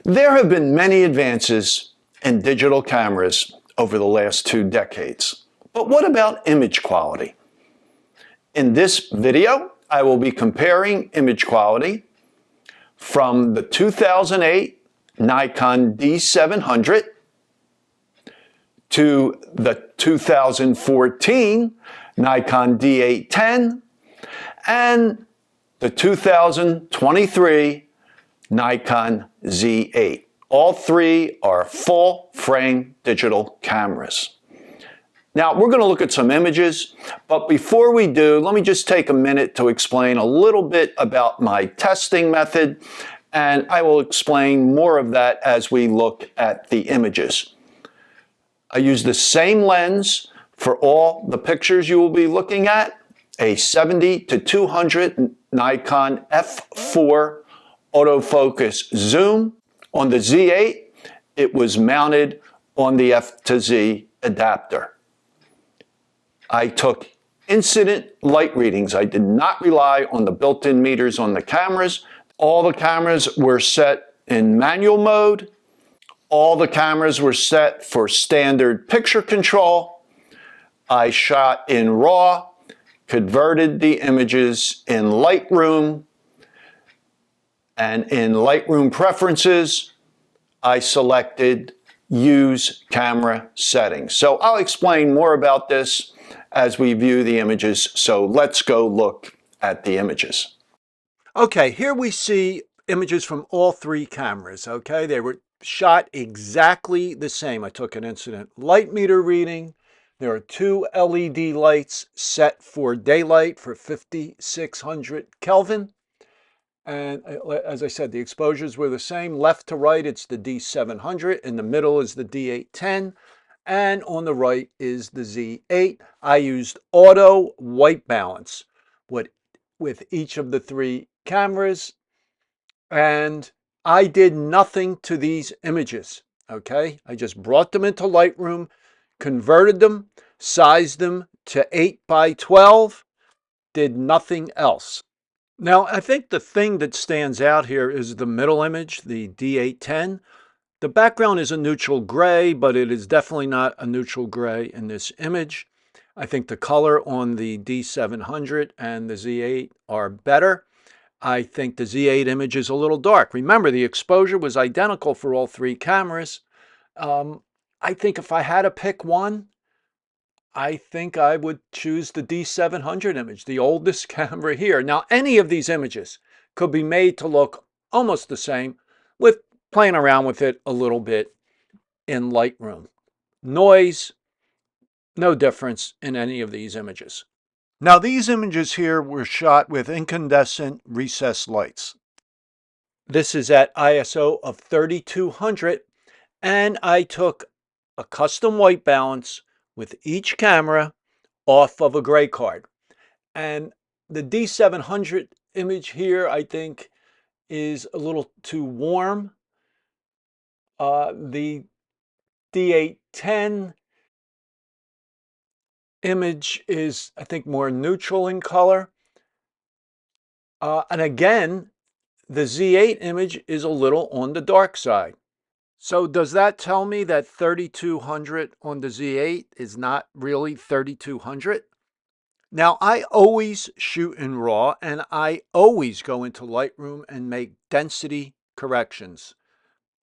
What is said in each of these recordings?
There have been many advances in digital cameras over the last 2 decades. But what about image quality? In this video, I will be comparing image quality from the 2008 Nikon D700 to the 2014 Nikon D810 and the 2023 Nikon Z8. All three are full-frame digital cameras. Now, we're going to look at some images, but before we do, let me just take a minute to explain a little bit about my testing method, and I will explain more of that as we look at the images. I use the same lens for all the pictures you will be looking at, a 70-200 Nikon f4 autofocus zoom. On the Z8, it was mounted on the F to Z adapter. I took incident light readings. I did not rely on the built-in meters on the cameras. All the cameras were set in manual mode. All the cameras were set for standard picture control. I shot in RAW, converted the images in Lightroom, and in Lightroom preferences, I selected Use Camera Settings. So I'll explain more about this as we view the images. So let's go look at the images. Okay, here we see images from all three cameras, okay? They were shot exactly the same. I took an incident light meter reading. There are two LED lights set for daylight for 5600 Kelvin. And as I said, the exposures were the same. Left to right, it's the D700. In the middle is the D810. And on the right is the Z8. I used auto white balance with each of the three cameras. And I did nothing to these images, okay? I just brought them into Lightroom, converted them, sized them to 8x12, did nothing else. Now, I think the thing that stands out here is the middle image, the D810. The background is a neutral gray, but it is definitely not a neutral gray in this image. I think the color on the D700 and the Z8 are better. I think the Z8 image is a little dark. Remember, the exposure was identical for all three cameras. I think if I had to pick one, I think I would choose the D700 image, the oldest camera here. Now, any of these images could be made to look almost the same with playing around with it a little bit in Lightroom. Noise, no difference in any of these images. Now, these images here were shot with incandescent recessed lights. This is at ISO of 3200, and I took a custom white balance with each camera off of a gray card. And the D700 image here, I think, is a little too warm. The D810 image is, I think, more neutral in color. And again, the Z8 image is a little on the dark side. So does that tell me that 3200 on the Z8 is not really 3200? Now, I always shoot in RAW, and I always go into Lightroom and make density corrections,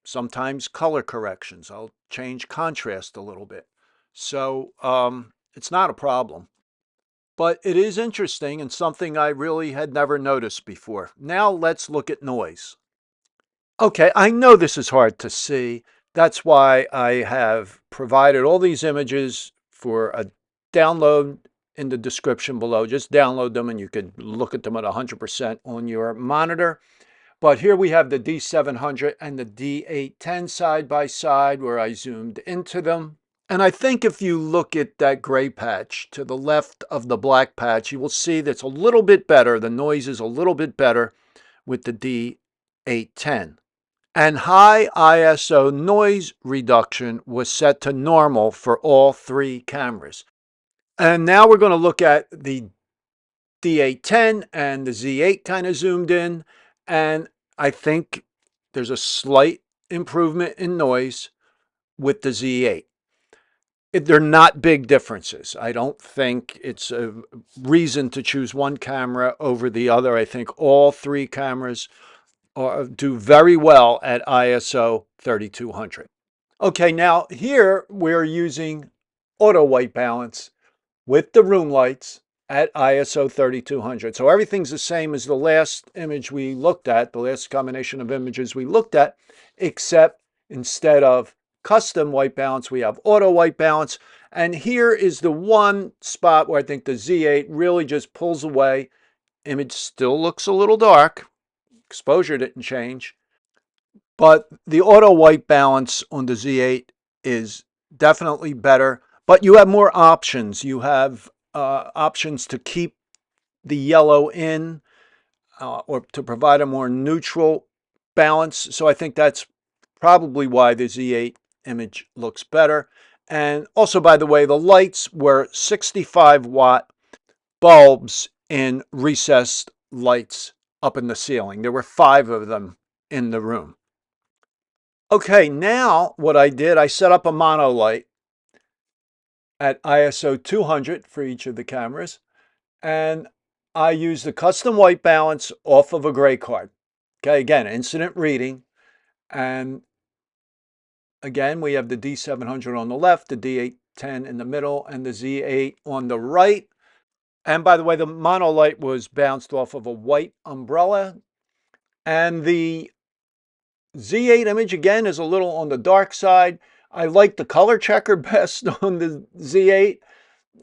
sometimes color corrections. I'll change contrast a little bit. So it's not a problem. But it is interesting and something I really had never noticed before. Now let's look at noise. Okay, I know this is hard to see. That's why I have provided all these images for a download in the description below. Just download them and you could look at them at 100% on your monitor. But here we have the D700 and the D810 side by side where I zoomed into them. And I think if you look at that gray patch to the left of the black patch, you will see that's a little bit better. The noise is a little bit better with the D810. And high ISO noise reduction was set to normal for all three cameras. And now we're going to look at the D810 and the Z8 kind of zoomed in. And I think there's a slight improvement in noise with the Z8. They're not big differences. I don't think it's a reason to choose one camera over the other. I think all three cameras do very well at ISO 3200. Okay, now here we're using auto white balance with the room lights at ISO 3200. So everything's the same as the last image we looked at, the last combination of images we looked at, except instead of custom white balance, we have auto white balance. And here is the one spot where I think the Z8 really just pulls away. Image still looks a little dark. Exposure didn't change. But the auto white balance on the Z8 is definitely better. But you have more options. You have options to keep the yellow in or to provide a more neutral balance. So I think that's probably why the Z8 image looks better. And also, by the way, the lights were 65-watt bulbs in recessed lights up in the ceiling. There were 5 of them in the room. Okay, now what I did, I set up a Monolight at ISO 200 for each of the cameras, and I used the custom white balance off of a gray card. Okay, again, incident reading, and again, we have the D700 on the left, the D810 in the middle, and the Z8 on the right. And by the way, the Monolight was bounced off of a white umbrella, and the Z8 image, again, is a little on the dark side. I like the color checker best on the Z8.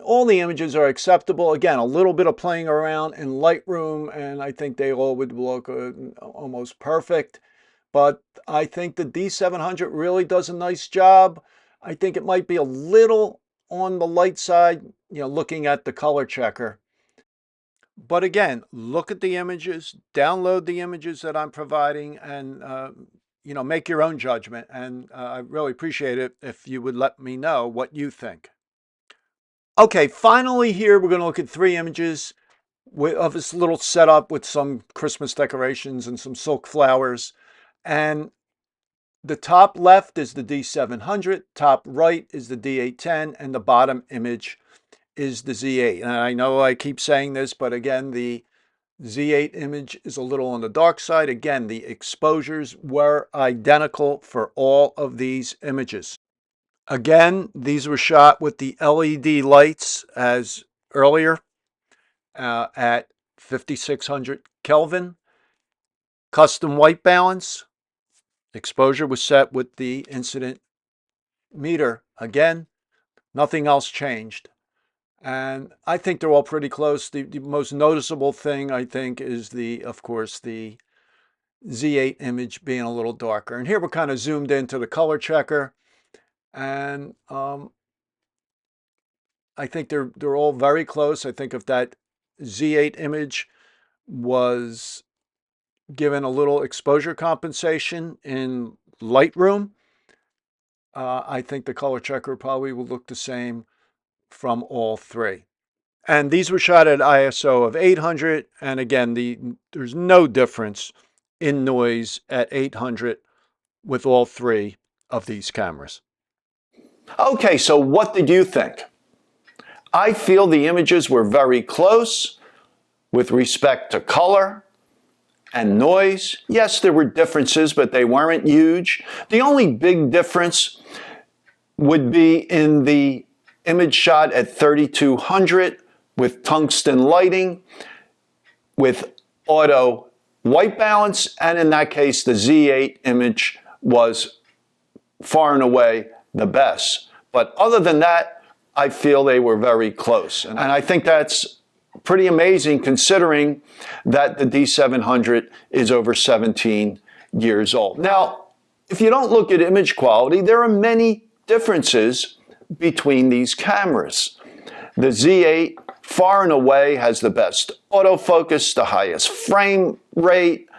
All the images are acceptable. Again, a little bit of playing around in Lightroom, and I think they all would look almost perfect. But I think the D700 really does a nice job. I think it might be a little on the light side, looking at the color checker. But again, look at the images, download the images that I'm providing, and make your own judgment. And I really appreciate it if you would let me know what you think. Okay, finally here we're going to look at 3 images of this little setup with some Christmas decorations and some silk flowers. And the top left is the D700, top right is the D810, and the bottom image is the Z8. And I know I keep saying this, but again, the Z8 image is a little on the dark side. Again, the exposures were identical for all of these images. Again, these were shot with the LED lights as earlier at 5600 Kelvin. Custom white balance. Exposure was set with the incident meter. Again, nothing else changed. And I think they're all pretty close. The most noticeable thing, I think, is of course, the Z8 image being a little darker. And here we're kind of zoomed into the color checker. And I think they're all very close. I think if that Z8 image was given a little exposure compensation in Lightroom, I think the color checker probably will look the same from all 3. And these were shot at ISO of 800. And again, there's no difference in noise at 800 with all 3 of these cameras. Okay, so what did you think? I feel the images were very close with respect to color and noise. Yes, there were differences, but they weren't huge. The only big difference would be in the image shot at 3200 with tungsten lighting, with auto white balance, and in that case, the Z8 image was far and away the best. But other than that, I feel they were very close. And I think that's pretty amazing considering that the D700 is over 17 years old. Now, if you don't look at image quality, there are many differences between these cameras. The Z8 far and away has the best autofocus, the highest frame rate.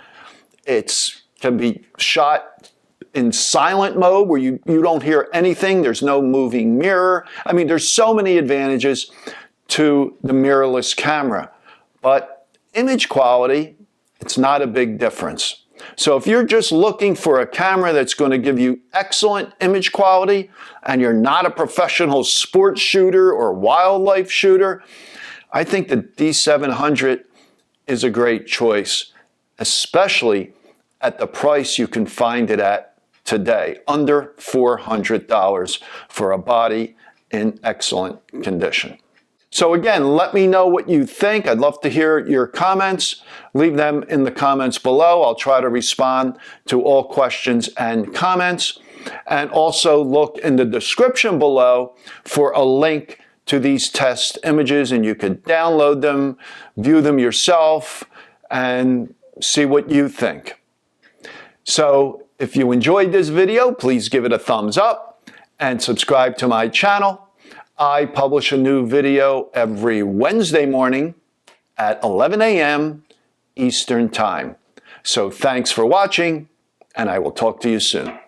It can be shot in silent mode where you don't hear anything. There's no moving mirror. I mean, there's so many advantages to the mirrorless camera. But image quality, it's not a big difference. So if you're just looking for a camera that's going to give you excellent image quality and you're not a professional sports shooter or wildlife shooter, I think the D700 is a great choice, especially at the price you can find it at today, under $400 for a body in excellent condition. So again, let me know what you think. I'd love to hear your comments. Leave them in the comments below. I'll try to respond to all questions and comments. And also look in the description below for a link to these test images, and you could download them, view them yourself, and see what you think. So if you enjoyed this video, please give it a thumbs up and subscribe to my channel. I publish a new video every Wednesday morning at 11 a.m. Eastern Time. So thanks for watching, and I will talk to you soon.